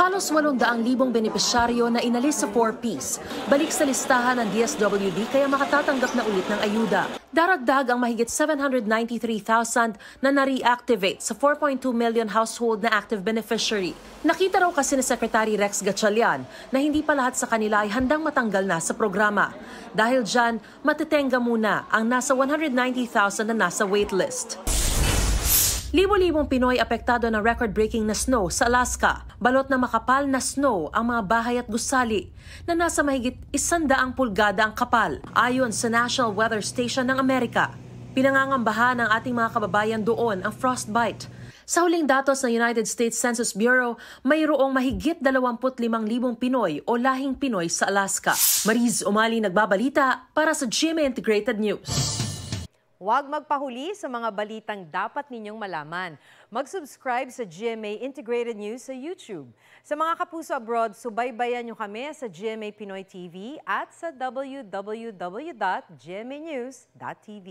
Halos 800,000 benepisyaryo na inalis sa 4Ps. Balik sa listahan ng DSWD kaya makatatanggap na ulit ng ayuda. Daragdag ang mahigit 793,000 na na-reactivate sa 4.2 million household na active beneficiary. Nakita raw kasi ni Secretary Rex Gatchalian na hindi pa lahat sa kanila ay handang matanggal na sa programa. Dahil dyan, matitenga muna ang nasa 190,000 na nasa waitlist. Libo-libong Pinoy apektado ng record-breaking na snow sa Alaska. Balot na makapal na snow ang mga bahay at gusali na nasa mahigit 100 pulgada ang kapal, ayon sa National Weather Station ng Amerika. Pinangangambahan ng ating mga kababayan doon ang frostbite. Sa huling datos ng United States Census Bureau, mayroong mahigit 25,000 Pinoy o lahing Pinoy sa Alaska. Mariz Umali nagbabalita para sa GMA Integrated News. Huwag magpahuli sa mga balitang dapat ninyong malaman. Mag-subscribe sa GMA Integrated News sa YouTube. Sa mga kapuso abroad, subaybayan nyo kami sa GMA Pinoy TV at sa www.gmanews.tv.